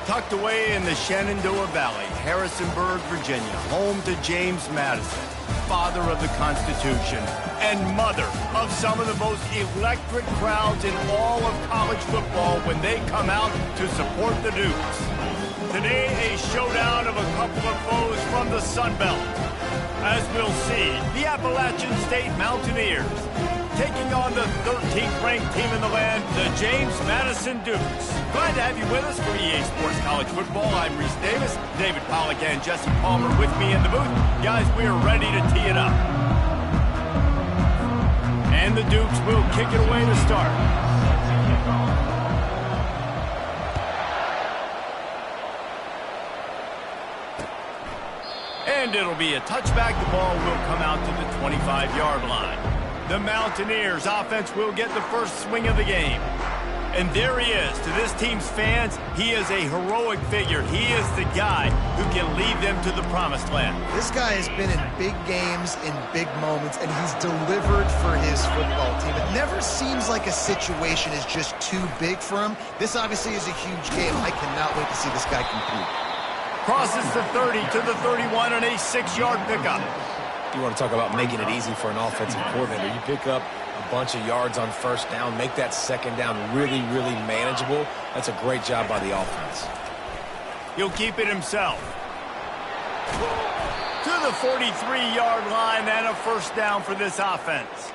Tucked away in the Shenandoah Valley, Harrisonburg, Virginia, home to James Madison, father of the Constitution and mother of some of the most electric crowds in all of college football when they come out to support the Dukes. Today, a showdown of a couple of foes from the Sun Belt. As we'll see, the Appalachian State Mountaineers taking on the 13th ranked team in the land, the James Madison Dukes. Glad to have you with us for EA Sports College Football. I'm Reese Davis, David Pollack and Jesse Palmer with me in the booth. Guys, we are ready to tee it up. And the Dukes will kick it away to start. And it'll be a touchback. The ball will come out to the 25-yard line. The Mountaineers offense will get the first swing of the game. And there he is. To this team's fans, he is a heroic figure. He is the guy who can lead them to the promised land. This guy has been in big games, in big moments, and he's delivered for his football team. It never seems like a situation is just too big for him. This obviously is a huge game. I cannot wait to see this guy compete. Crosses the 30 to the 31 on a 6-yard pickup. You want to talk about making it easy for an offensive coordinator. You pick up a bunch of yards on first down, make that second down really, really manageable. That's a great job by the offense. He'll keep it himself. To the 43-yard line and a first down for this offense.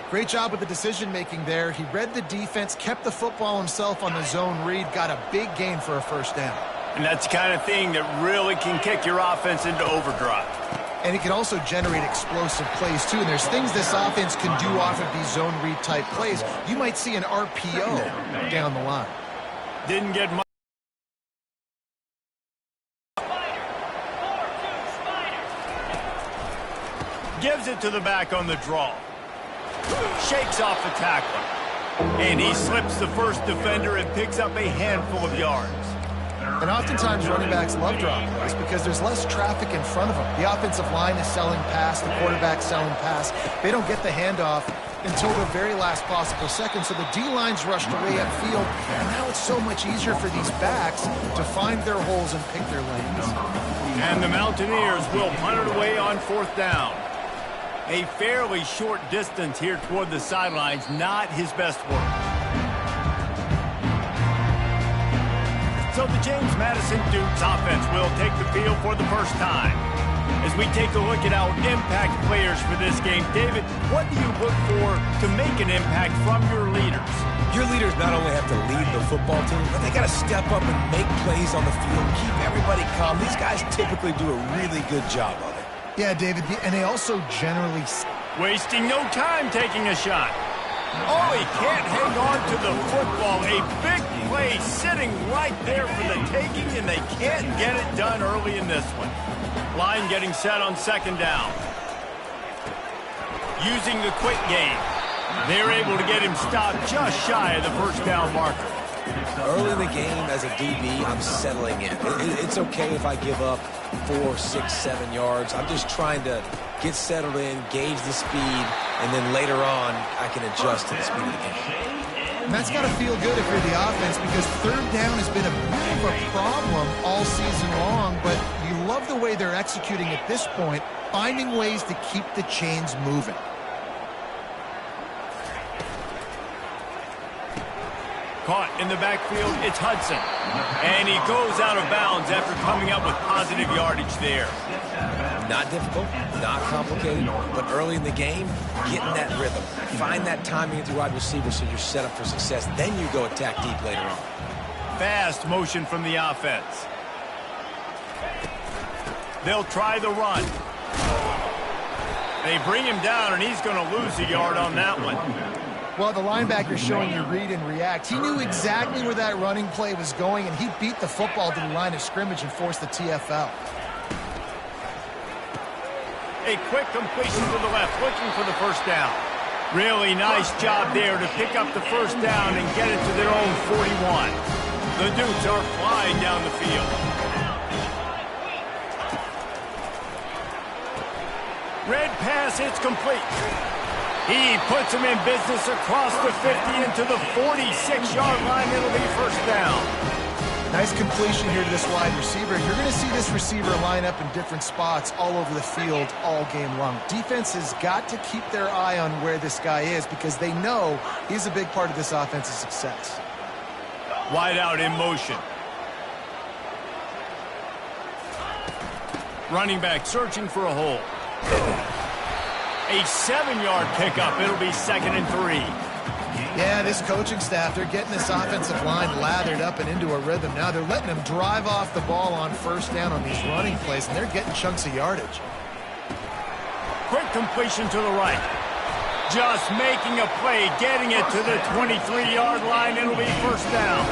Great job with the decision-making there. He read the defense, kept the football himself on the zone read, got a big gain for a first down. And that's the kind of thing that really can kick your offense into overdrive. And it can also generate explosive plays, too. And there's things this offense can do off of these zone read-type plays. You might see an RPO down the line. Didn't get much. Gives it to the back on the draw. Shakes off the tackler. And he slips the first defender and picks up a handful of yards. And oftentimes running backs love drop plays because there's less traffic in front of them. The offensive line is selling pass, the quarterback's selling pass. They don't get the handoff until the very last possible second, so the D-line's rushed away upfield, and now it's so much easier for these backs to find their holes and pick their lanes. And the Mountaineers will punt it away on fourth down. A fairly short distance here toward the sidelines, not his best work. So the James Madison Dukes offense will take the field for the first time. As we take a look at our impact players for this game, David, what do you look for to make an impact from your leaders? Your leaders not only have to lead the football team, but they got to step up and make plays on the field, keep everybody calm. These guys typically do a really good job of it. Yeah, David, and they also generally... Wasting no time taking a shot. Oh, he can't hang on to the football. A big play sitting right there for the taking, and they can't get it done early in this one. Line getting set on second down. Using the quick game. They're able to get him stopped just shy of the first down marker. Early in the game, as a DB, I'm settling in. It's okay if I give up 4, 6, 7 yards. I'm just trying to get settled in, gauge the speed, and then later on, I can adjust to the speed of the game. And that's got to feel good if you're the offense because third down has been a bit of a problem all season long, but you love the way they're executing at this point, finding ways to keep the chains moving. Caught in the backfield, it's Hudson. And he goes out of bounds after coming up with positive yardage there. Not difficult, not complicated, but early in the game, getting that rhythm. Find that timing with your wide receiver so you're set up for success. Then you go attack deep later on. Fast motion from the offense. They'll try the run. They bring him down, and he's going to lose a yard on that one. Well, the linebacker's showing you read and react. He knew exactly where that running play was going, and he beat the football to the line of scrimmage and forced the TFL. A quick completion to the left, looking for the first down. Really nice job there to pick up the first down and get it to their own 41. The Dukes are flying down the field. Red pass, it's complete. He puts him in business across the 50 into the 46-yard line. It'll be first down. Nice completion here to this wide receiver. You're going to see this receiver line up in different spots all over the field all game long. Defense has got to keep their eye on where this guy is because they know he's a big part of this offense's success. Wide out in motion. Running back searching for a hole. A 7-yard pickup. It'll be 2nd and 3. Yeah, this coaching staff, they're getting this offensive line lathered up and into a rhythm. Now they're letting them drive off the ball on first down on these running plays, and they're getting chunks of yardage. Quick completion to the right. Just making a play, getting it to the 23-yard line. It'll be 1st down.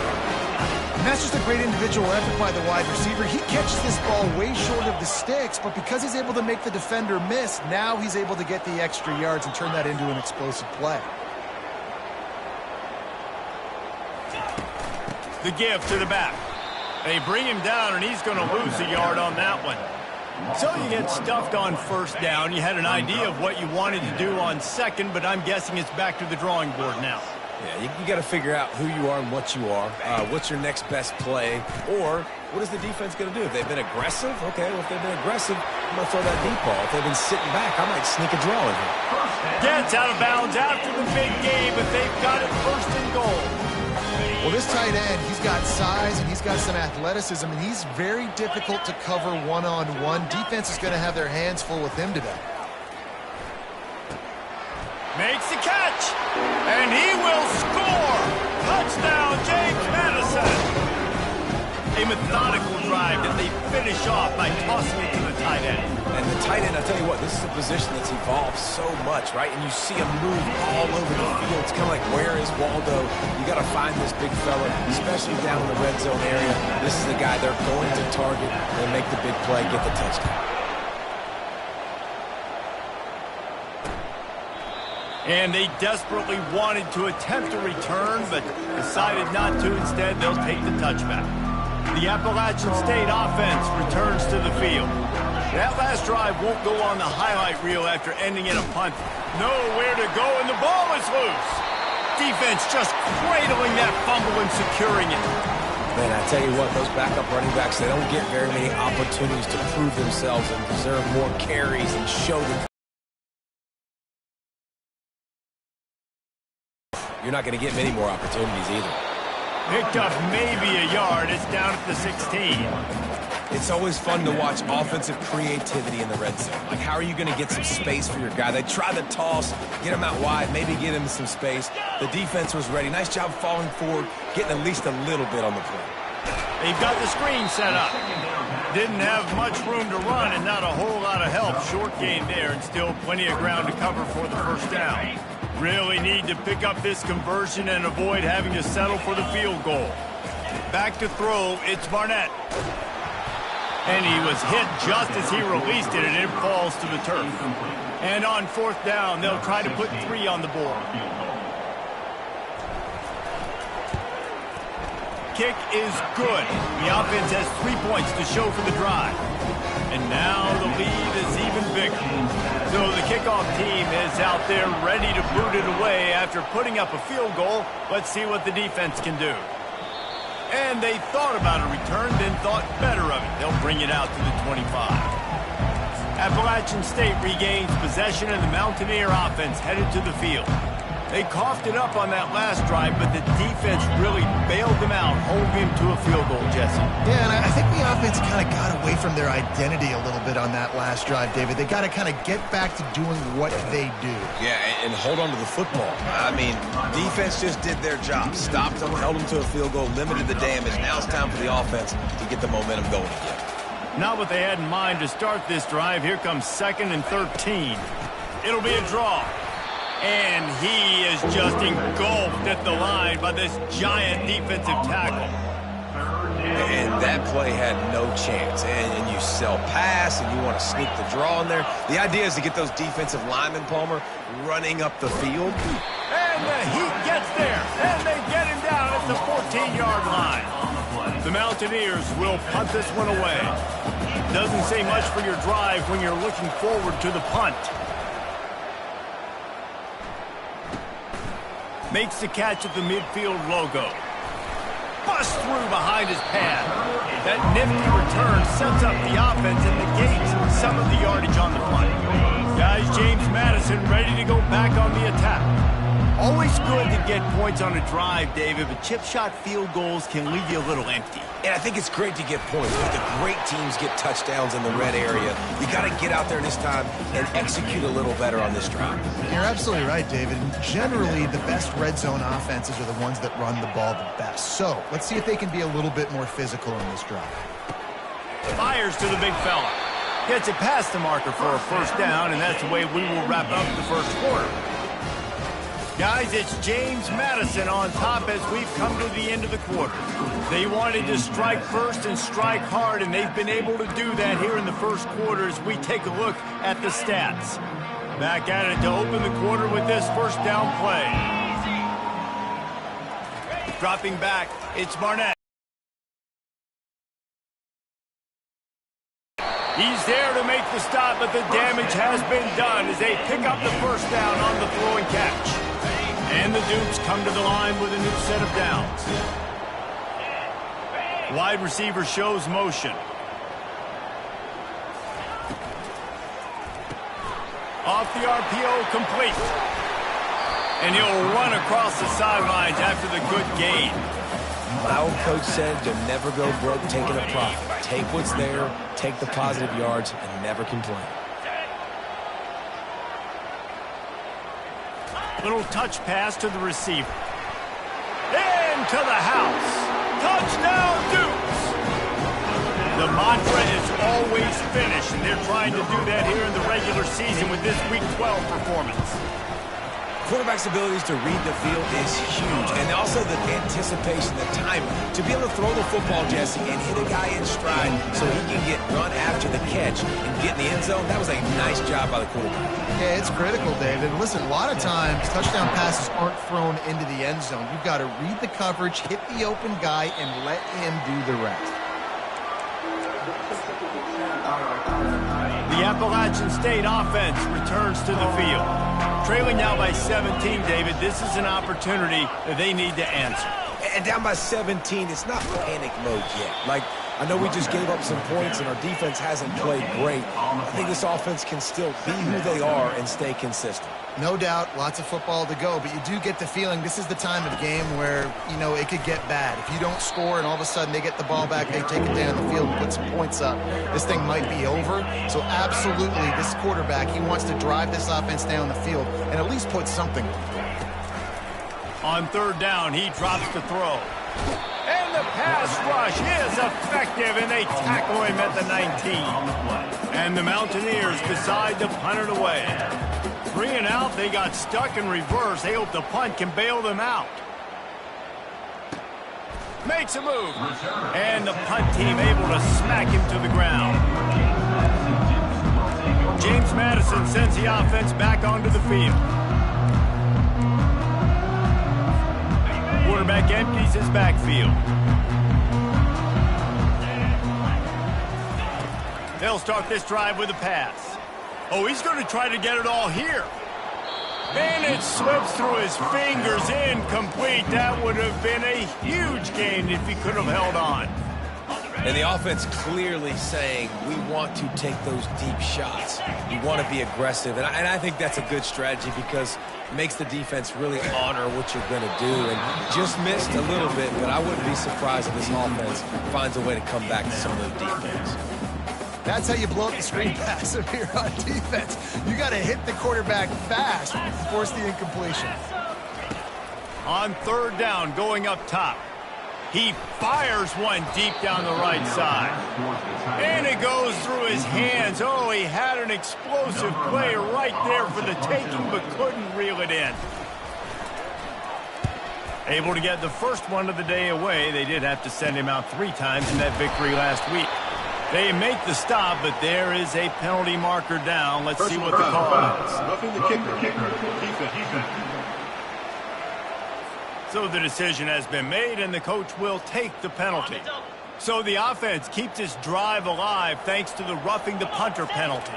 And that's just a great individual effort by the wide receiver. He catches this ball way short of the sticks, but because he's able to make the defender miss, now he's able to get the extra yards and turn that into an explosive play. The give to the back. They bring him down, and he's going to lose a yard on that one. So you get stuffed on 1st down. You had an idea of what you wanted to do on 2nd, but I'm guessing it's back to the drawing board now. Yeah, you got to figure out who you are and what you are. What's your next best play? Or what is the defense going to do? If they've been aggressive, okay, well, if they've been aggressive, I'm going to throw that deep ball. If they've been sitting back, I might sneak a draw in here. Gets out of bounds after the big game, but they've got it 1st and goal. Well, this tight end, he's got size and he's got some athleticism, and he's very difficult to cover one-on-one. Defense is going to have their hands full with him today. Makes the catch, and he will score. Touchdown, James Madison. A methodical drive that they finish off by tossing it to the tight end. And the tight end, I'll tell you what, this is a position that's evolved so much, right? And you see him move all over the field. It's kind of like, where is Waldo? You got to find this big fella, especially down in the red zone area. This is the guy they're going to target and make the big play, get the touchdown. And they desperately wanted to attempt a return, but decided not to. Instead, they'll take the touchback. The Appalachian State offense returns to the field. That last drive won't go on the highlight reel after ending in a punt. Nowhere to go, and the ball is loose. Defense just cradling that fumble and securing it. Man, I tell you what, those backup running backs, they don't get very many opportunities to prove themselves and deserve more carries and show them. You're not going to get many more opportunities either. Picked up maybe a yard. It's down at the 16. It's always fun to watch offensive creativity in the red zone. Like, how are you going to get some space for your guy? They try the toss, get him out wide, maybe get him some space. The defense was ready. Nice job falling forward, getting at least a little bit on the play. They've got the screen set up. Didn't have much room to run and not a whole lot of help. Short gain there and still plenty of ground to cover for the 1st down. Really need to pick up this conversion and avoid having to settle for the field goal. Back to throw, it's Barnett. And he was hit just as he released it, and it falls to the turf. And on 4th down, they'll try to put 3 on the board. Kick is good. The offense has 3 points to show for the drive. And now the lead is even bigger. So the kickoff team is out there ready to boot it away after putting up a field goal. Let's see what the defense can do. And they thought about a return, then thought better of it. They'll bring it out to the 25. Appalachian State regains possession, and the Mountaineer offense headed to the field. They coughed it up on that last drive, but the defense really bailed them out, holding him to a field goal, Jesse. Yeah, and I think the offense kind of got away from their identity a little bit on that last drive, David. They got to kind of get back to doing what they do. Yeah, and hold on to the football. I mean, defense just did their job. Stopped them, held them to a field goal, limited the damage. Now it's time for the offense to get the momentum going again. Not what they had in mind to start this drive. Here comes 2nd and 13. It'll be a draw. And he is just engulfed at the line by this giant defensive tackle. And that play had no chance. And you sell pass, and you want to sneak the draw in there. The idea is to get those defensive linemen, Palmer, running up the field. And the Heat gets there, and they get him down at the 14-yard line. The Mountaineers will punt this one away. Doesn't say much for your drive when you're looking forward to the punt. Makes the catch at the midfield logo. busts through behind his pad. That nifty return sets up the offense and negates some of the yardage on the punt. Guys, James Madison ready to go back on the attack. Always good to get points on a drive, David, but chip shot field goals can leave you a little empty. And I think it's great to get points. But the great teams get touchdowns in the red area. You got to get out there this time and execute a little better on this drive. You're absolutely right, David. Generally, the best red zone offenses are the ones that run the ball the best. So let's see if they can be a little bit more physical on this drive. Fires to the big fella. Gets it past the marker for a first down, and that's the way we will wrap up the first quarter. Guys, it's James Madison on top as we've come to the end of the quarter. They wanted to strike first and strike hard, and they've been able to do that here in the first quarter as we take a look at the stats. Back at it to open the quarter with this first down play. Dropping back, it's Barnett. He's there to make the stop, but the damage has been done as they pick up the first down on the throw and catch. And the Dukes come to the line with a new set of downs. Wide receiver shows motion. Off the RPO, complete. And he'll run across the sidelines after the good gain. My old coach said you'll never go broke taking a profit. Take what's there, take the positive yards, and never complain. Little touch pass to the receiver. Into the house. Touchdown, Dukes! The mantra is always finish, and they're trying to do that here in the regular season with this Week 12 performance. Quarterback's abilities to read the field is huge, and also the anticipation, the timing. To be able to throw the football, Jesse, and hit a guy in stride so he can get run after the catch and get in the end zone, that was a nice job by the quarterback. Yeah, it's critical, David. Listen, a lot of times touchdown passes aren't thrown into the end zone. You've got to read the coverage, hit the open guy, and let him do the rest. The Appalachian State offense returns to the field. Trailing now by 17, David, this is an opportunity that they need to answer. And down by 17, it's not panic mode yet. Like, I know we just gave up some points and our defense hasn't played great. I think this offense can still be who they are and stay consistent. No doubt, lots of football to go, but you do get the feeling this is the time of game where, you know, it could get bad. If you don't score and all of a sudden they get the ball back, they take it down the field and put some points up, this thing might be over. So absolutely, this quarterback, he wants to drive this offense down the field and at least put something on. On third down, he drops to throw. And the pass rush is effective, and they tackle him at the 19. And the Mountaineers decide to punt it away. 3 and out, they got stuck in reverse. They hope the punt can bail them out. Makes a move. And the punt team able to smack him to the ground. James Madison sends the offense back onto the field. Quarterback empties his backfield. They'll start this drive with a pass. Oh, he's going to try to get it all here. And it slips through his fingers, incomplete. That would have been a huge gain if he could have held on. And the offense clearly saying, we want to take those deep shots. We want to be aggressive. And I think that's a good strategy because it makes the defense really honor what you're going to do. And just missed a little bit, but I wouldn't be surprised if this offense finds a way to come back to some of those deep things. That's how you blow up the screen pass if you're on defense. You got to hit the quarterback fast, force the incompletion. On third down, going up top. He fires one deep down the right side. And it goes through his hands. Oh, he had an explosive play right there for the taking, but couldn't reel it in. Able to get the first one of the day away. They did have to send him out 3 times in that victory last week. They make the stop, but there is a penalty marker down. Let's see what the call is. Roughing the kicker. So the decision has been made, and the coach will take the penalty. So the offense keeps its drive alive thanks to the roughing the punter penalty.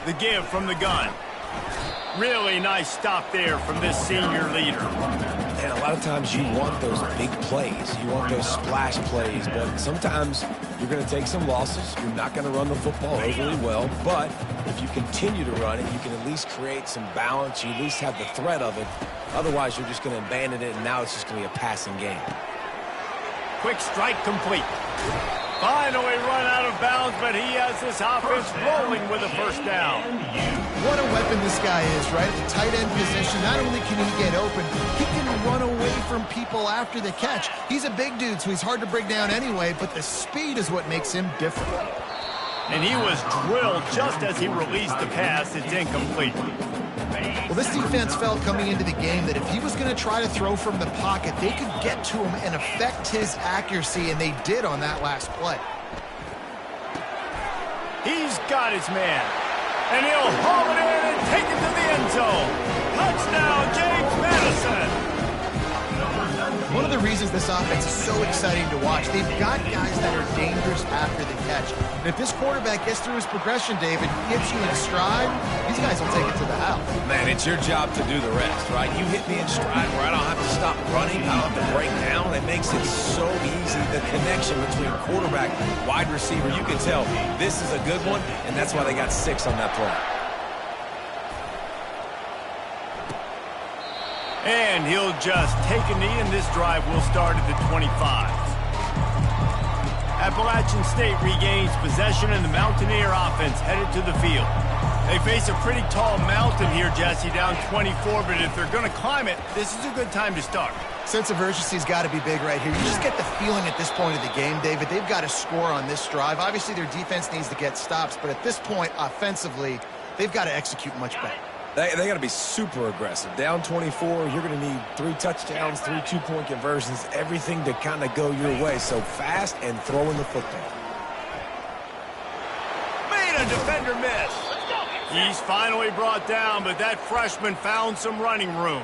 The give from the gun. Really nice stop there from this senior leader. And a lot of times you want those big plays. You want those splash plays. But sometimes you're going to take some losses. You're not going to run the football overly well. But if you continue to run it, you can at least create some balance. You at least have the threat of it. Otherwise, you're just going to abandon it, and now it's just going to be a passing game. Quick strike complete. Finally run out of bounds, but he has this offense rolling with a first down. What a weapon this guy is, right? At the tight end position, not only can he get open, he can run away from people after the catch. He's a big dude, so he's hard to bring down anyway, but the speed is what makes him different. And he was drilled just as he released the pass. It's incomplete. Well, this defense felt coming into the game that if he was going to try to throw from the pocket, they could get to him and affect his accuracy, and they did on that last play. He's got his man, and he'll haul it in and take it to the end zone. Touchdown, James Madison. One of the reasons this offense is so exciting to watch, they've got guys that are dangerous after the catch. And if this quarterback gets through his progression, David, gets you in stride, these guys will take it to the house. Man, it's your job to do the rest, right? You hit me in stride where I don't have to stop running, I don't have to break down. It makes it so easy. The connection between quarterback, wide receiver, you can tell this is a good one, and that's why they got 6 on that play. And he'll just take a knee, and this drive will start at the 25. Appalachian State regains possession, and the Mountaineer offense headed to the field. They face a pretty tall mountain here, Jesse, down 24, but if they're going to climb it, this is a good time to start. Sense of urgency's got to be big right here. You just get the feeling at this point of the game, David, they've got to score on this drive. Obviously, their defense needs to get stops, but at this point, offensively, they've got to execute much better. They got to be super aggressive. Down 24, you're going to need 3 touchdowns, 3 two-point conversions, everything to kind of go your way. So fast and throwing the football. Made a defender miss. He's finally brought down, but that freshman found some running room.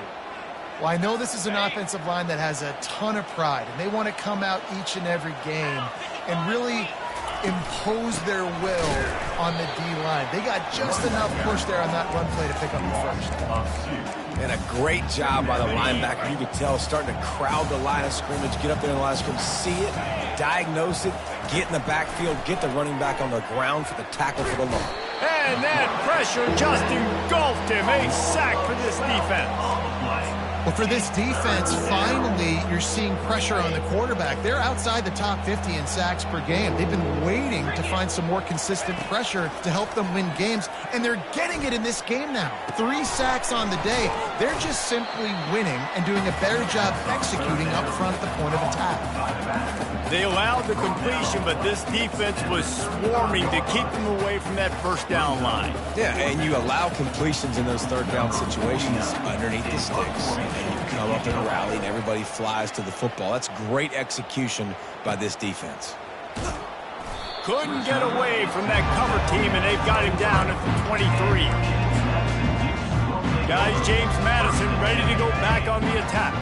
Well, I know this is an offensive line that has a ton of pride, and they want to come out each and every game and really impose their will on the D-line. They got just enough push there on that run play to pick up the first. And a great job by the linebacker. You could tell starting to crowd the line of scrimmage, get up there in the line of scrimmage, see it, diagnose it, get in the backfield, get the running back on the ground for the tackle for the loss. And that pressure just engulfed him. A sack for this defense. Well, for this defense, finally, you're seeing pressure on the quarterback. They're outside the top 50 in sacks per game. They've been waiting to find some more consistent pressure to help them win games, and they're getting it in this game now. 3 sacks on the day. They're just simply winning and doing a better job executing up front at the point of attack. They allowed the completion, but this defense was swarming to keep them away from that first down line. Yeah, and you allow completions in those third down situations underneath the sticks. And you come up and rally, and everybody flies to the football. That's great execution by this defense. Couldn't get away from that cover team, and they've got him down at the 23. Guys, James Madison ready to go back on the attack.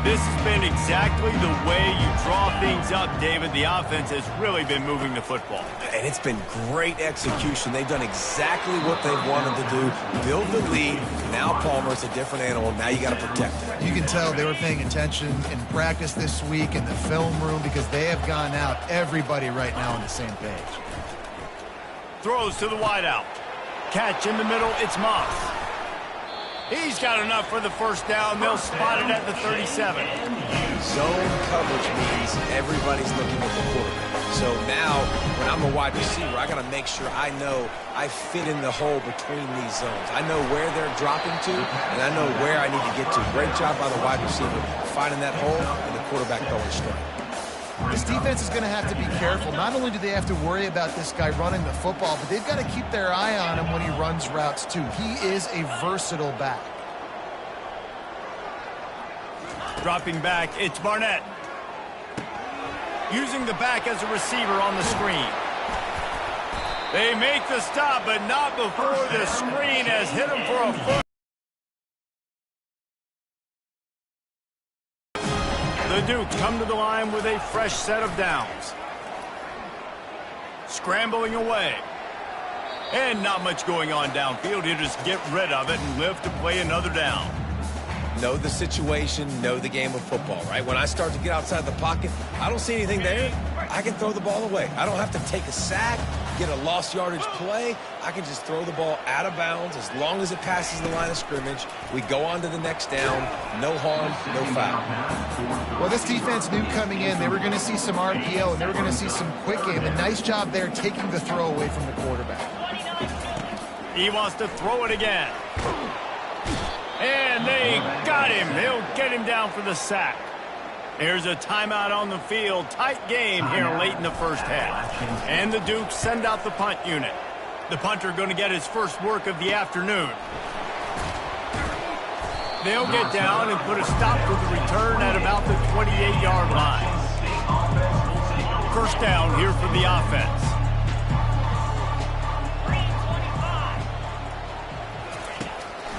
This has been exactly the way you draw things up, David. The offense has really been moving the football. And it's been great execution. They've done exactly what they've wanted to do. Build the lead. Now Palmer's a different animal. Now you got to protect it. You can tell they were paying attention in practice this week in the film room because they have gone out, everybody right now on the same page. Throws to the wideout. Catch in the middle, it's Moss. He's got enough for the first down. They'll spot it at the 37. Zone coverage means everybody's looking at the quarterback. So now, when I'm a wide receiver, I got to make sure I know I fit in the hole between these zones. I know where they're dropping to, and I know where I need to get to. Great job by the wide receiver finding that hole, and the quarterback going straight. This defense is going to have to be careful. Not only do they have to worry about this guy running the football, but they've got to keep their eye on him when he runs routes too. He is a versatile back. Dropping back, it's Barnett. Using the back as a receiver on the screen. They make the stop, but not before the screen has hit him for a foot. The Dukes come to the line with a fresh set of downs. Scrambling away. And not much going on downfield. He'll just get rid of it and live to play another down. Know the situation, know the game of football, right? When I start to get outside the pocket, I don't see anything there. I can throw the ball away. I don't have to take a sack, get a lost yardage play. I can just throw the ball out of bounds as long as it passes the line of scrimmage. We go on to the next down. No harm, no foul. Well, this defense knew coming in they were going to see some RPO and they were going to see some quick game. A nice job there taking the throw away from the quarterback. He wants to throw it again. And they got him. They'll get him down for the sack. There's a timeout on the field. Tight game here late in the first half. And the Dukes send out the punt unit. The punter going to get his first work of the afternoon. They'll get down and put a stop to the return at about the 28-yard line. First down here for the offense.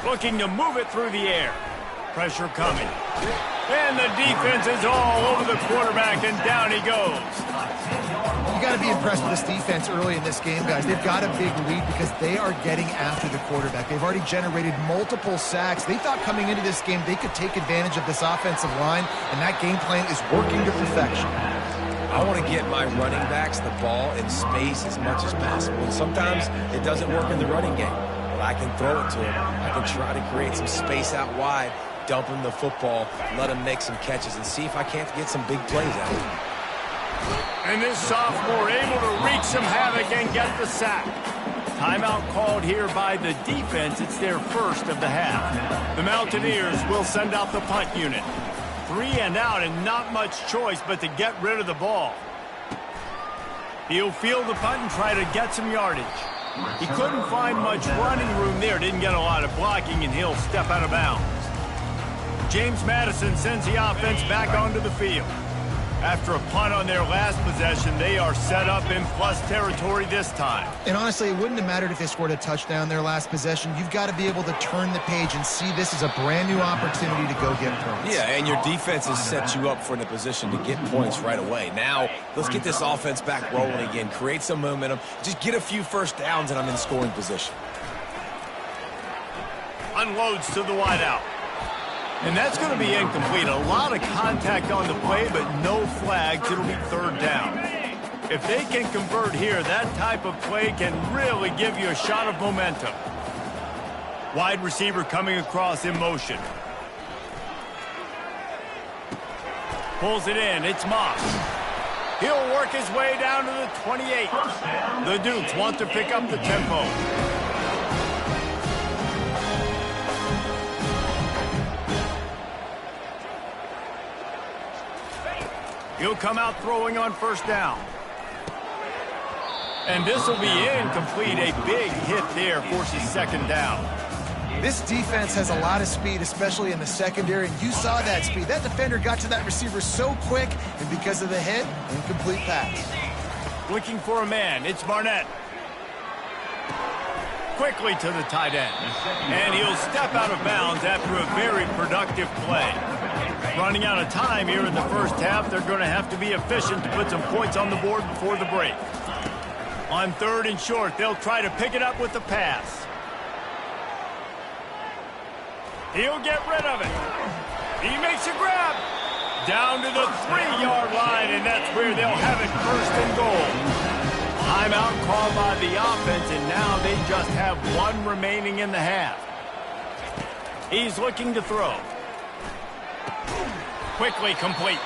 Looking to move it through the air. Pressure coming. And the defense is all over the quarterback, and down he goes. You got to be impressed with this defense early in this game, guys. They've got a big lead because they are getting after the quarterback. They've already generated multiple sacks. They thought coming into this game they could take advantage of this offensive line, and that game plan is working to perfection. I want to get my running backs the ball in space as much as possible, and sometimes it doesn't work in the running game. I can throw it to him. I can try to create some space out wide, dump him the football, let him make some catches, and see if I can't get some big plays out of him. And this sophomore able to wreak some havoc and get the sack. Timeout called here by the defense. It's their first of the half. The Mountaineers will send out the punt unit. 3 and out and not much choice but to get rid of the ball. He'll field the punt and try to get some yardage. He couldn't find much running room there, didn't get a lot of blocking, and he'll step out of bounds. James Madison sends the offense back onto the field. After a punt on their last possession, they are set up in plus territory this time. And honestly, it wouldn't have mattered if they scored a touchdown their last possession. You've got to be able to turn the page and see this as a brand new opportunity to go get points. Yeah, and your defense has set you up for the position to get points right away. Now, let's get this offense back rolling again, create some momentum, just get a few first downs, and I'm in scoring position. Unloads to the wideout. And that's going to be incomplete. A lot of contact on the play, but no flags. It'll be third down. If they can convert here, that type of play can really give you a shot of momentum. Wide receiver coming across in motion. Pulls it in. It's Moss. He'll work his way down to the 28. The Dukes want to pick up the tempo. He'll come out throwing on first down. And this will be incomplete. A big hit there forces second down. This defense has a lot of speed, especially in the secondary, and you saw that speed. That defender got to that receiver so quick, and because of the hit, incomplete pass. Looking for a man. It's Barnett. Quickly to the tight end. And he'll step out of bounds after a very productive play. Running out of time here in the first half. They're going to have to be efficient to put some points on the board before the break. On third and short, they'll try to pick it up with the pass. He'll get rid of it. He makes a grab. Down to the 3-yard line, and that's where they'll have it first and goal. Timeout called by the offense, and now they just have one remaining in the half. He's looking to throw. Quickly complete.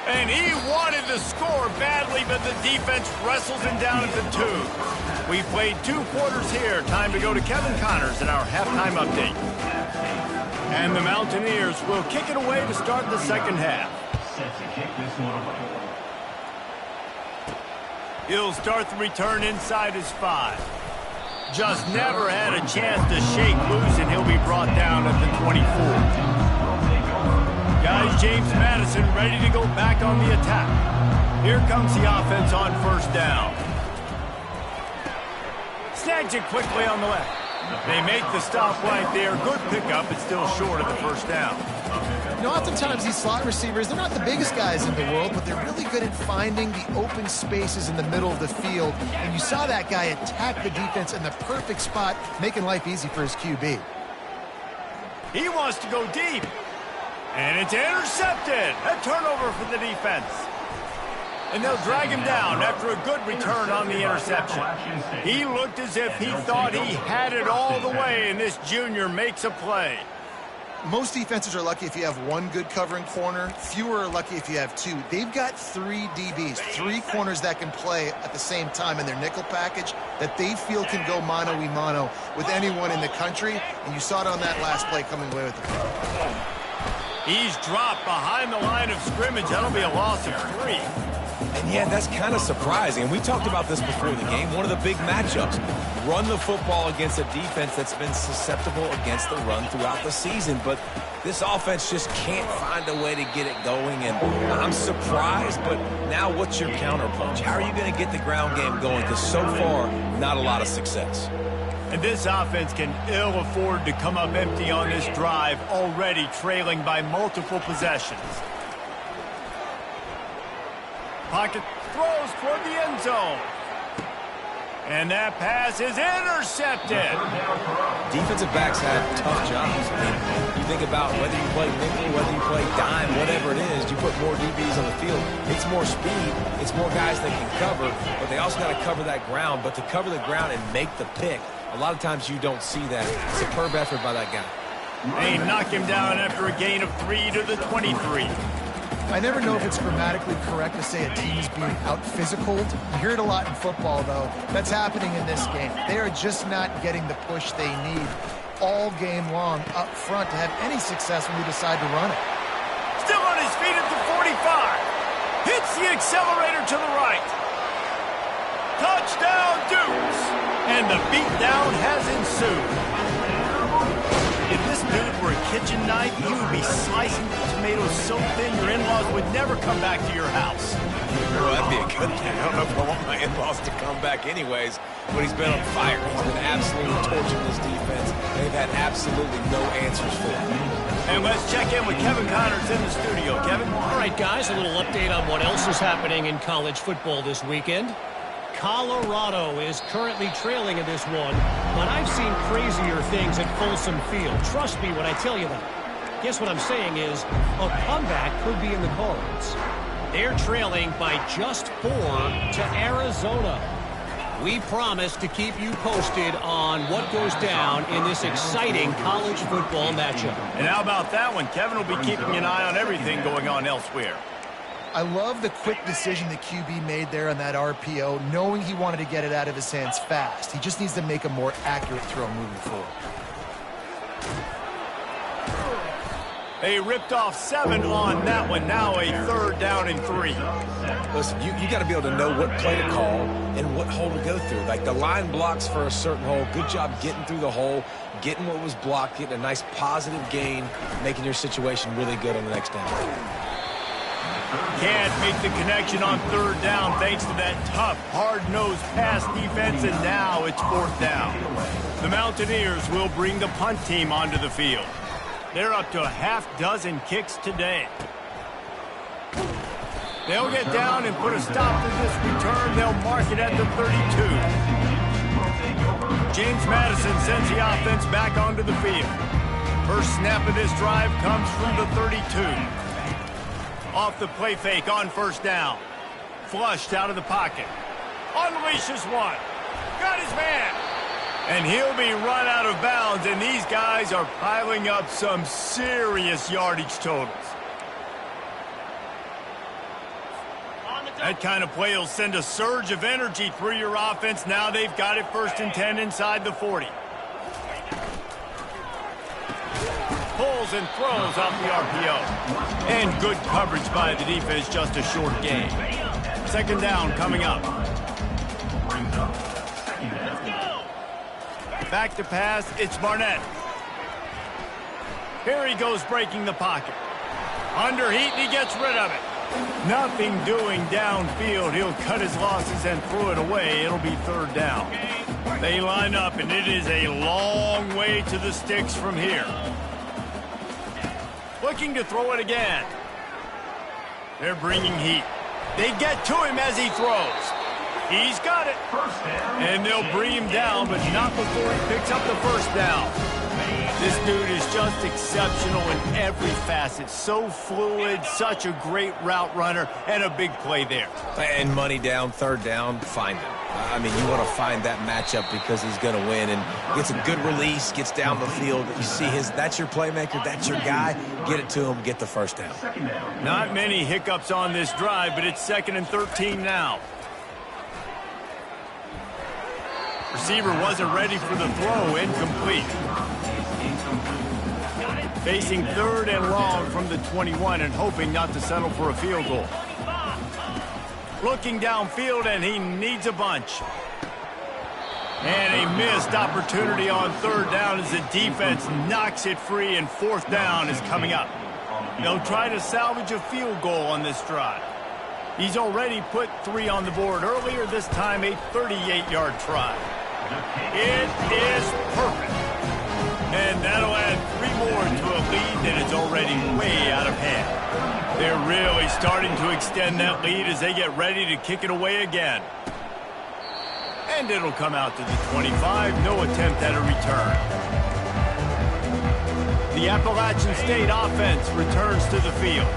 And he wanted to score badly, but the defense wrestles him down at the 2. We played 2 quarters here. Time to go to Kevin Connors in our halftime update. And the Mountaineers will kick it away to start the second half. He'll start the return inside his 5. Just never had a chance to shake loose, and he'll be brought down at the 24. Guys, James Madison ready to go back on the attack. Here comes the offense on first down. Snags it quickly on the left. They make the stop right there. Good pickup, but still short of the first down. You know, oftentimes these slot receivers, they're not the biggest guys in the world, but they're really good at finding the open spaces in the middle of the field. And you saw that guy attack the defense in the perfect spot, making life easy for his QB. He wants to go deep. And it's intercepted. A turnover for the defense. And they'll drag him down after a good return on the interception. He looked as if he thought he had it all the way, and this junior makes a play. Most defenses are lucky if you have one good covering corner. Fewer are lucky if you have two. They've got 3 DBs, 3 corners that can play at the same time in their nickel package that they feel can go mano-a-mano with anyone in the country. And you saw it on that last play coming away with it. He's dropped behind the line of scrimmage. That'll be a loss of 3. And yeah, that's kind of surprising. And we talked about this before the game. One of the big matchups. Run the football against a defense that's been susceptible against the run throughout the season. But this offense just can't find a way to get it going. And I'm surprised, but now what's your counterpunch? How are you going to get the ground game going? Because so far, not a lot of success. And this offense can ill afford to come up empty on this drive, already trailing by multiple possessions. Pocket throws toward the end zone. And that pass is intercepted. Defensive backs have tough jobs. I mean, you think about whether you play nickel, whether you play dime, whatever it is, you put more DBs on the field. It's more speed. It's more guys that can cover, but they also got to cover that ground. But to cover the ground and make the pick, a lot of times you don't see that. Superb effort by that guy. They knock him down after a gain of 3 to the 23. I never know if it's grammatically correct to say a team is being out-physicaled. You hear it a lot in football, though. That's happening in this game. They are just not getting the push they need all game long up front to have any success when we decide to run it. Still on his feet at the 45. Hits the accelerator to the right. Touchdown, Dukes. And the beatdown has ensued. If this dude were a kitchen knife, he would be slicing tomatoes so thin your in-laws would never come back to your house. Well, that'd be a good thing. I don't know if I want my in-laws to come back anyways, but he's been on fire. He's been absolutely torching this defense. They've had absolutely no answers for him. And let's check in with Kevin Connors in the studio. Kevin? All right, guys, a little update on what else is happening in college football this weekend. Colorado is currently trailing in this one, but I've seen crazier things at Folsom Field. Trust me when I tell you that. Guess what I'm saying is a comeback could be in the cards. They're trailing by just 4 to Arizona. We promise to keep you posted on what goes down in this exciting college football matchup. And how about that one? Kevin will be keeping an eye on everything going on elsewhere. I love the quick decision the QB made there on that RPO, knowing he wanted to get it out of his hands fast. He just needs to make a more accurate throw moving forward. They ripped off 7 on that one. Now a 3rd down and 3. Listen, you got to be able to know what play to call and what hole to go through. Like the line blocks for a certain hole. Good job getting through the hole, getting what was blocked, getting a nice positive gain, making your situation really good on the next down. Can't make the connection on 3rd down thanks to that tough, hard-nosed pass defense, and now it's 4th down. The Mountaineers will bring the punt team onto the field. They're up to a half-dozen kicks today. They'll get down and put a stop to this return. They'll mark it at the 32. James Madison sends the offense back onto the field. First snap of this drive comes from the 32. Off the play fake on 1st down. Flushed out of the pocket. Unleashes one. Got his man. And he'll be run out of bounds, and these guys are piling up some serious yardage totals. That kind of play will send a surge of energy through your offense. Now they've got it 1st and 10 inside the 40. Pulls and throws off the RPO. And good coverage by the defense, just a short gain. 2nd down coming up. Back to pass, it's Barnett. Here he goes breaking the pocket. Under heat, and he gets rid of it. Nothing doing downfield. He'll cut his losses and throw it away. It'll be 3rd down. They line up, and it is a long way to the sticks from here. Looking to throw it again. They're bringing heat. They get to him as he throws. He's got it. And they'll bring him down, but not before he picks up the first down. This dude is just exceptional in every facet. So fluid, such a great route runner, and a big play there. And money down, third down, find him. I mean, you want to find that matchup because he's going to win, and gets a good release, gets down the field. You see that's your playmaker, that's your guy. Get it to him, get the first down. Not many hiccups on this drive, but it's 2nd and 13 now. Receiver wasn't ready for the throw, incomplete. Facing 3rd and long from the 21 and hoping not to settle for a field goal. Looking downfield, and he needs a bunch. And a missed opportunity on 3rd down as the defense knocks it free, and 4th down is coming up. They'll try to salvage a field goal on this drive. He's already put 3 on the board earlier, this time a 38-yard try. It is perfect. And that'll add 3 more to a lead that is already way out of hand. They're really starting to extend that lead as they get ready to kick it away again. And it'll come out to the 25. No attempt at a return. The Appalachian State offense returns to the field.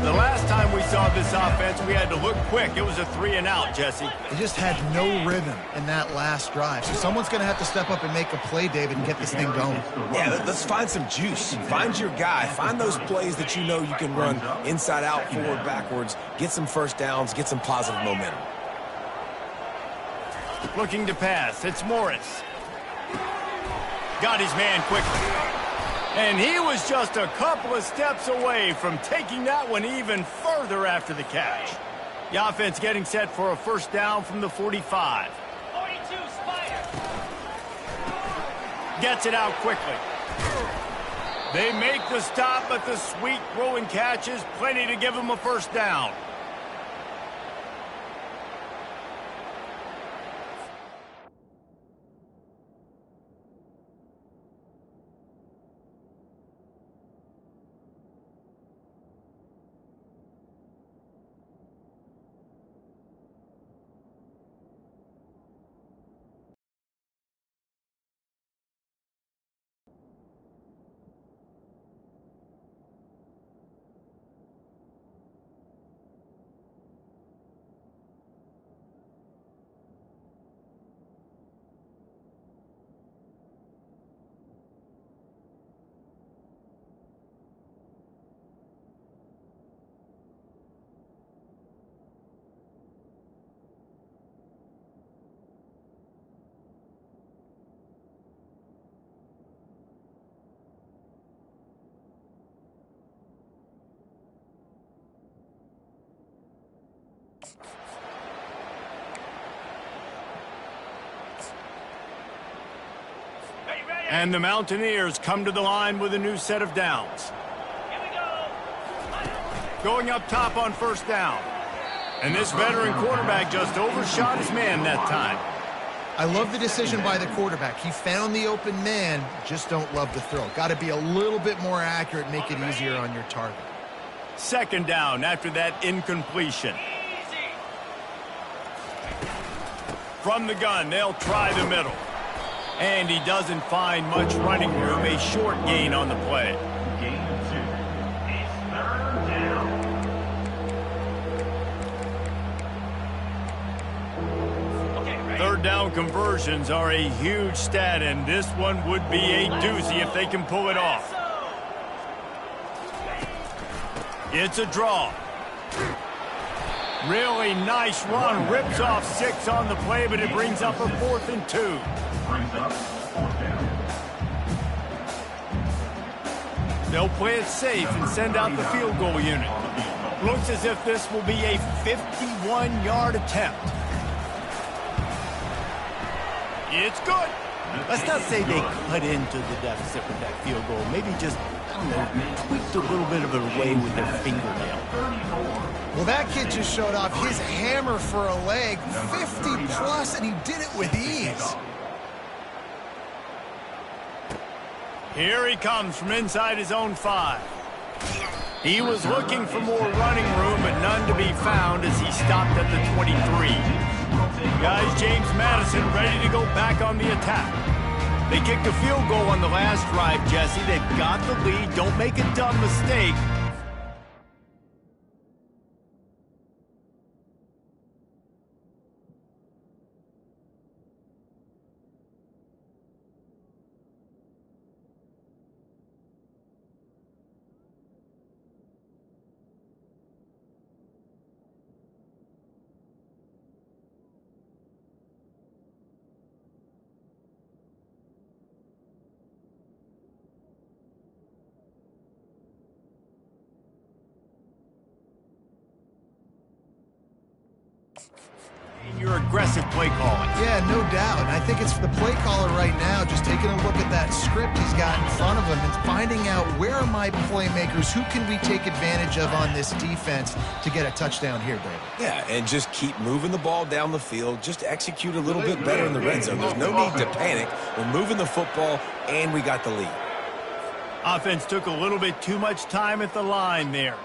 The last time we saw this offense, we had to look quick. It was a 3-and-out, Jesse. They just had no rhythm in that last drive. So someone's going to have to step up and make a play, David, and get this thing going. Yeah, let's find some juice. Find your guy. Find those plays that you know you can run inside out, forward, backwards. Get some first downs. Get some positive momentum. Looking to pass. It's Morris. Got his man quickly. And he was just a couple of steps away from taking that one even further after the catch. The offense getting set for a first down from the 45. 42, Spider. Gets it out quickly. They make the stop, but the sweet throw and catch is plenty to give them a first down. And the Mountaineers come to the line with a new set of downs. Here we go. Going up top on first down. And this veteran quarterback just overshot his man that time. I love the decision by the quarterback. He found the open man, just don't love the throw. Got to be a little bit more accurate, make it easier on your target. 2nd down after that incompletion. From the gun, they'll try the middle. And he doesn't find much running room, a short gain on the play. Gain of 2. It's 3rd down. Third down conversions are a huge stat, and this one would be a doozy if they can pull it off. It's a draw. Really nice run. Rips off 6 on the play, but it brings up a 4th and 2. Brings up 4th down. They'll play it safe and send out the field goal unit. Looks as if this will be a 51-yard attempt. It's good. Let's not say they cut into the deficit with that field goal. Maybe just, I don't know, tweaked a little bit of it away with their fingernail. Well, that kid just showed off his hammer for a leg, 50-plus, and he did it with ease. Here he comes from inside his own 5. He was looking for more running room, but none to be found as he stopped at the 23. Guys, James Madison ready to go back on the attack. They kicked a field goal on the last drive, Jesse. They've got the lead. Don't make a dumb mistake. Your aggressive play calling. Yeah, no doubt. And I think it's the play caller right now just taking a look at that script he's got in front of him and finding out where are my playmakers, who can we take advantage of on this defense to get a touchdown here, David. Yeah, and just keep moving the ball down the field. Just execute a little bit better in the red zone. There's no need to panic. We're moving the football, and we got the lead. Offense took a little bit too much time at the line there.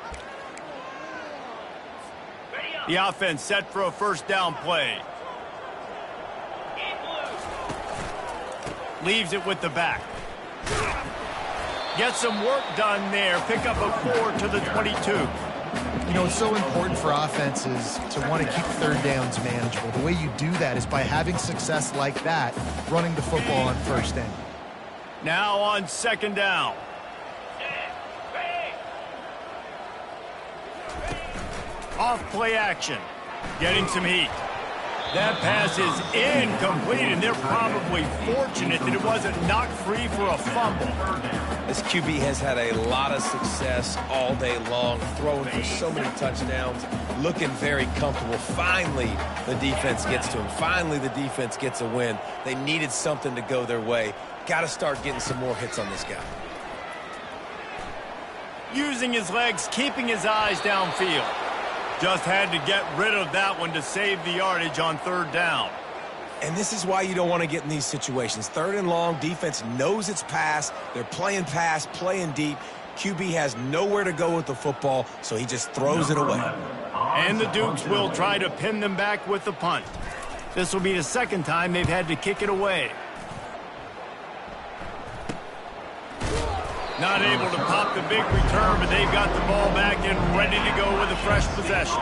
The offense set for a first down play. Leaves it with the back. Get some work done there. Pick up a 4 to the 22. You know, it's so important for offenses to want to keep third downs manageable. The way you do that is by having success like that, running the football on first down. Now on second down. Off play action. Getting some heat. That pass is incomplete, and they're probably fortunate that it wasn't knocked free for a fumble. This QB has had a lot of success all day long, throwing for so many touchdowns, looking very comfortable. Finally, the defense gets to him. Finally, the defense gets a win. They needed something to go their way. Got to start getting some more hits on this guy. Using his legs, keeping his eyes downfield. Just had to get rid of that one to save the yardage on third down. And this is why you don't want to get in these situations. Third and long, defense knows it's pass. They're playing pass, playing deep. QB has nowhere to go with the football, so he just throws it away. And the Dukes will try to pin them back with the punt. This will be the second time they've had to kick it away. Not able to pop the big return, but they've got the ball back and ready to go with a fresh possession.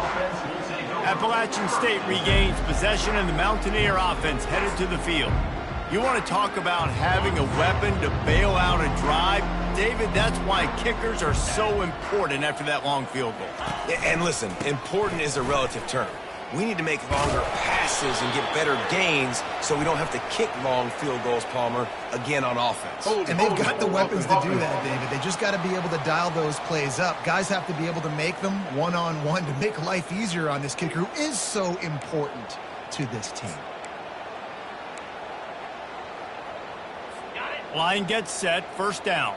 Appalachian State regains possession, and the Mountaineer offense headed to the field. You want to talk about having a weapon to bail out a drive? David, that's why kickers are so important after that long field goal. And listen, important is a relative term. We need to make longer passes and get better gains so we don't have to kick long field goals, Palmer, again on offense. And they've got the weapons to do that, David. They just got to be able to dial those plays up. Guys have to be able to make them one-on-one to make life easier on this kicker who is so important to this team. Line gets set, first down.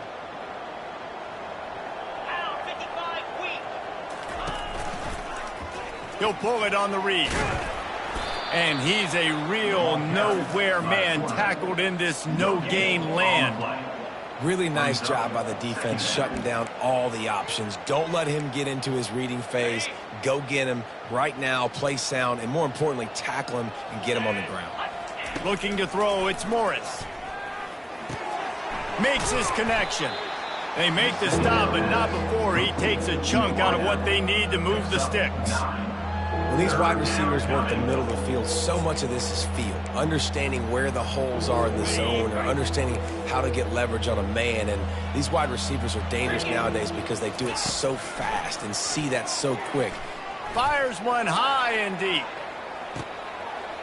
He'll pull it on the read. And he's a real nowhere man tackled in this no-gain land. Really nice job by the defense shutting down all the options. Don't let him get into his reading phase. Go get him right now, play sound, and more importantly, tackle him and get him on the ground. Looking to throw, it's Morris. Makes his connection. They make the stop, but not before he takes a chunk out of what they need to move the sticks. When these wide receivers work the middle of the field, so much of this is feel. Understanding where the holes are in the zone or understanding how to get leverage on a man. And these wide receivers are dangerous nowadays because they do it so fast and see that so quick. Fires one high and deep.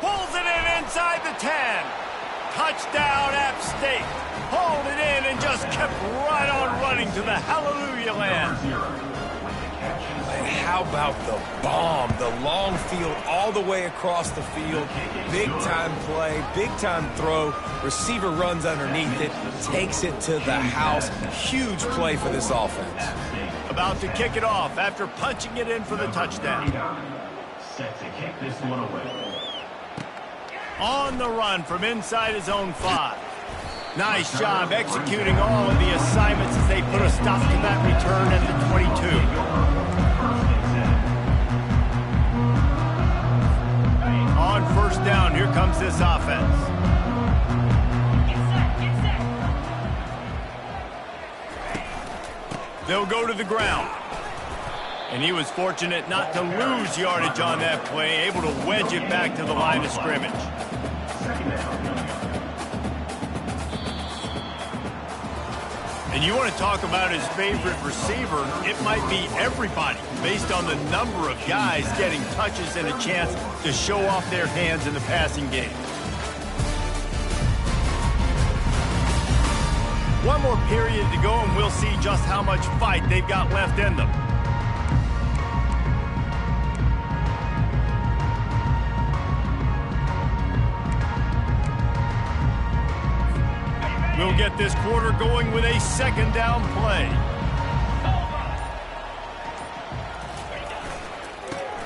Pulls it in inside the 10. Touchdown, App State. Pulled it in and just kept right on running to the hallelujah land. And how about the bomb? The long field all the way across the field. Big-time play, big-time throw. Receiver runs underneath it, takes it to the house. Huge play for this offense. About to kick it off after punching it in for the touchdown. Set to kick this one away. On the run from inside his own 5. Nice job executing all of the assignments as they put a stop to that return at the 22. On first down, here comes this offense. They'll go to the ground. And he was fortunate not to lose yardage on that play, able to wedge it back to the line of scrimmage. And you want to talk about his favorite receiver, it might be everybody, based on the number of guys getting touches and a chance to show off their hands in the passing game. One more period to go, and we'll see just how much fight they've got left in them. We'll get this quarter going with a second down play.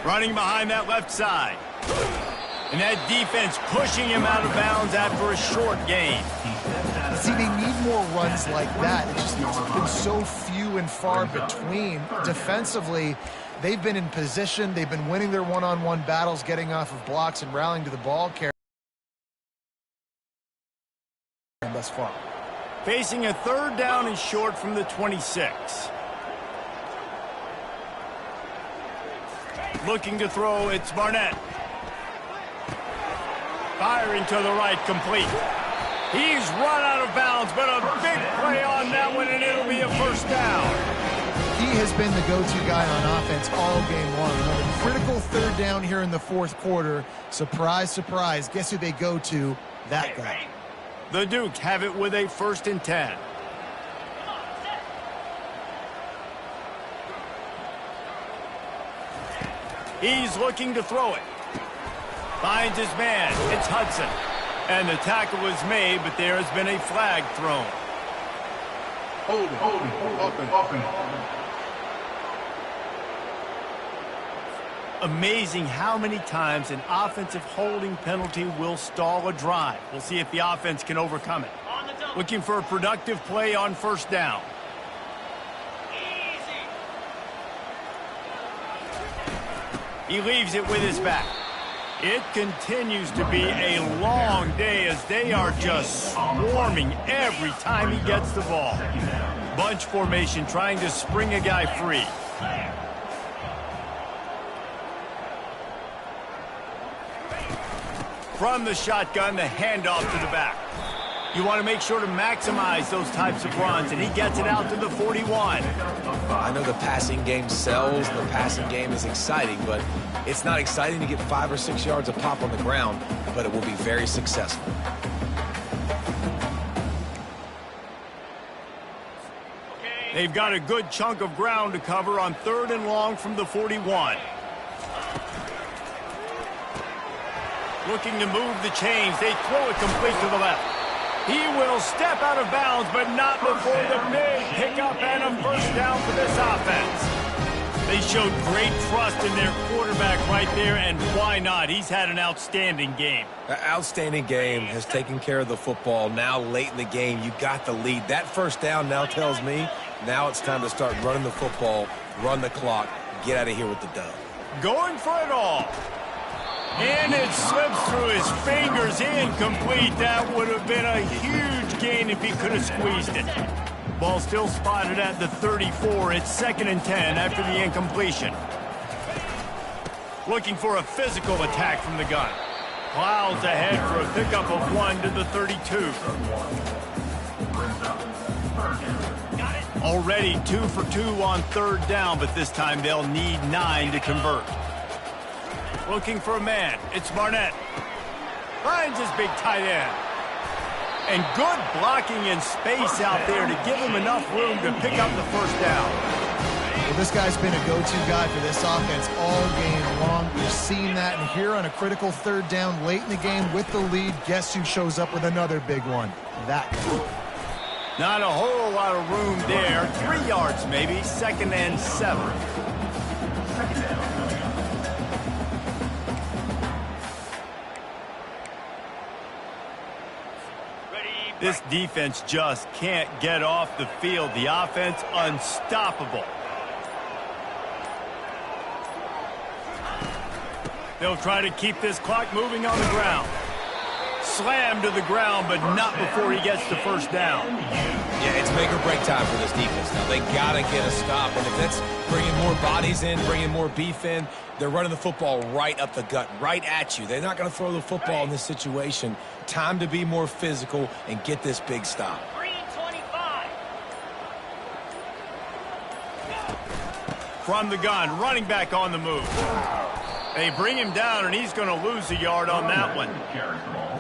Running behind that left side. And that defense pushing him out of bounds after a short gain. See, they need more runs like that. It's just been so few and far between. Defensively, they've been in position. They've been winning their one-on-one battles, getting off of blocks and rallying to the ball carrier thus far. Facing a third down and short from the 26. Looking to throw, it's Barnett. Firing to the right, complete. He's run out of bounds, but a big play on that one, and it'll be a first down. He has been the go-to guy on offense all game long. Another critical third down here in the fourth quarter. Surprise, surprise. Guess who they go to? That guy. The Dukes have it with a 1st and 10. He's looking to throw it. Finds his man. It's Hudson. And the tackle was made, but there has been a flag thrown. Open. Amazing how many times an offensive holding penalty will stall a drive. We'll see if the offense can overcome it. Looking for a productive play on first down. He leaves it with his back. It continues to be a long day as they are just swarming every time he gets the ball. Bunch formation trying to spring a guy free. From the shotgun, the handoff to the back. You want to make sure to maximize those types of runs, and he gets it out to the 41. I know the passing game sells, the passing game is exciting, but it's not exciting to get 5 or 6 yards of pop on the ground, but it will be very successful. They've got a good chunk of ground to cover on 3rd and long from the 41. Looking to move the chains. They throw it complete to the left. He will step out of bounds, but not before the big pickup and a first down for this offense. They showed great trust in their quarterback right there, and why not? He's had an outstanding game. An outstanding game, has taken care of the football. Now late in the game, you got the lead. That first down now tells me now it's time to start running the football, run the clock, get out of here with the dub. Going for it all. And it slips through his fingers, incomplete. That would have been a huge gain if he could have squeezed it. Ball still spotted at the 34. It's 2nd and 10 after the incompletion. Looking for a physical attack from the gun. Plows ahead for a pickup of 1 to the 32. Already 2 for 2 on 3rd down, but this time they'll need 9 to convert. Looking for a man. It's Barnett. Finds his big tight end. And good blocking in space out there to give him enough room to pick up the first down. Well, this guy's been a go-to guy for this offense all game long. We've seen that, and here on a critical 3rd down late in the game with the lead, guess who shows up with another big one? That guy. Not a whole lot of room there. 3 yards maybe. 2nd and 7. This defense just can't get off the field. The offense unstoppable. They'll try to keep this clock moving on the ground. Slam to the ground, but not before he gets the first down. Yeah, it's make or break time for this defense now. They got to get a stop, and if that's bringing more bodies in, bringing more beef in, they're running the football right up the gut, right at you. They're not going to throw the football in this situation. Time to be more physical and get this big stop. 3:25. From the gun, running back on the move. They bring him down, and he's going to lose a yard on that one.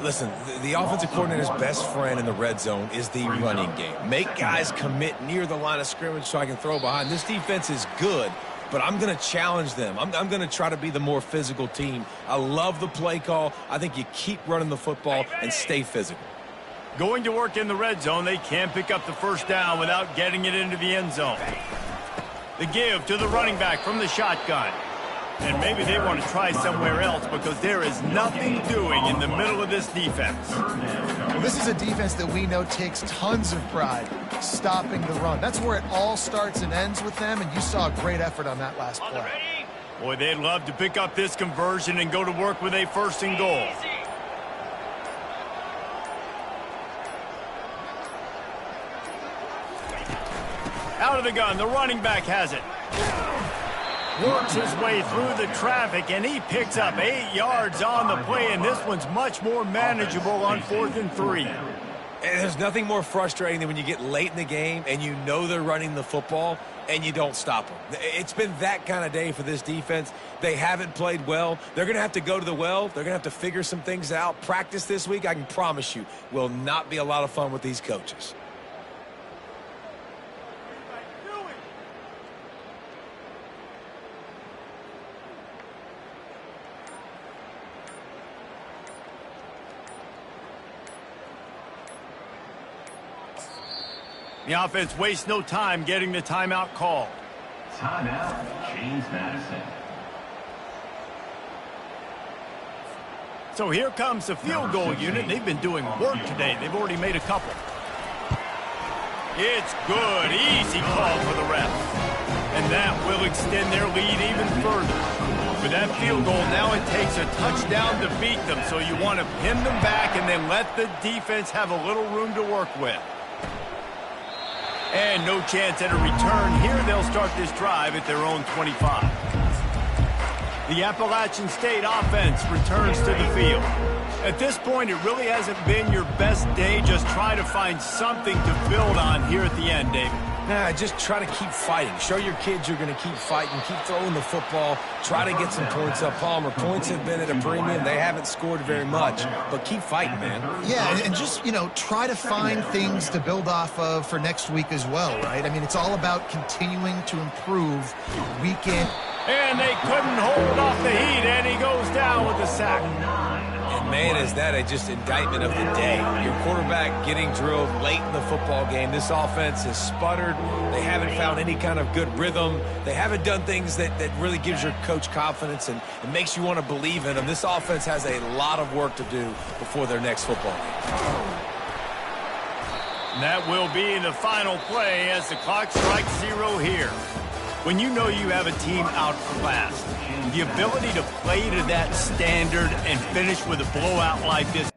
Listen, the offensive coordinator's best friend in the red zone is the running game. Make guys commit near the line of scrimmage so I can throw behind. This defense is good, but I'm going to challenge them. I'm going to try to be the more physical team. I love the play call. I think you keep running the football and stay physical. Going to work in the red zone, they can't pick up the first down without getting it into the end zone. The give to the running back from the shotgun. And maybe they want to try somewhere else because there is nothing doing in the middle of this defense. Well, this is a defense that we know takes tons of pride stopping the run. That's where it all starts and ends with them, and you saw a great effort on that last play. Boy, they'd love to pick up this conversion and go to work with a first and goal. Out of the gun, the running back has it. Works his way through the traffic, and he picks up 8 yards on the play, and this one's much more manageable on 4th and 3. And there's nothing more frustrating than when you get late in the game and you know they're running the football and you don't stop them. It's been that kind of day for this defense. They haven't played well. They're going to have to go to the well. They're going to have to figure some things out. Practice this week, I can promise you, will not be a lot of fun with these coaches. The offense wastes no time getting the timeout called. Timeout, James Madison. So here comes the field goal unit. They've been doing work today. They've already made a couple. It's good. Easy call for the refs. And that will extend their lead even further. With that field goal, now it takes a touchdown to beat them. So you want to pin them back and then let the defense have a little room to work with. And no chance at a return here. They'll start this drive at their own 25. The Appalachian State offense returns to the field. At this point, it really hasn't been your best day. Just try to find something to build on here at the end, David. Nah, just try to keep fighting. Show your kids you're going to keep fighting. Keep throwing the football. Try to get some points up. Palmer, points have been at a premium. They haven't scored very much, but keep fighting, man. Yeah, and just, try to find things to build off of for next week as well, right? I mean, it's all about continuing to improve week in. And they couldn't hold off the heat, and he goes down with the sack. And, man, is that just indictment of the day. Your quarterback getting drilled late in the football game. This offense has sputtered. They haven't found any kind of good rhythm. They haven't done things that really gives your coach confidence and makes you want to believe in them. This offense has a lot of work to do before their next football game. And that will be the final play as the clock strikes 0 here. When you know you have a team outclassed, the ability to play to that standard and finish with a blowout like this.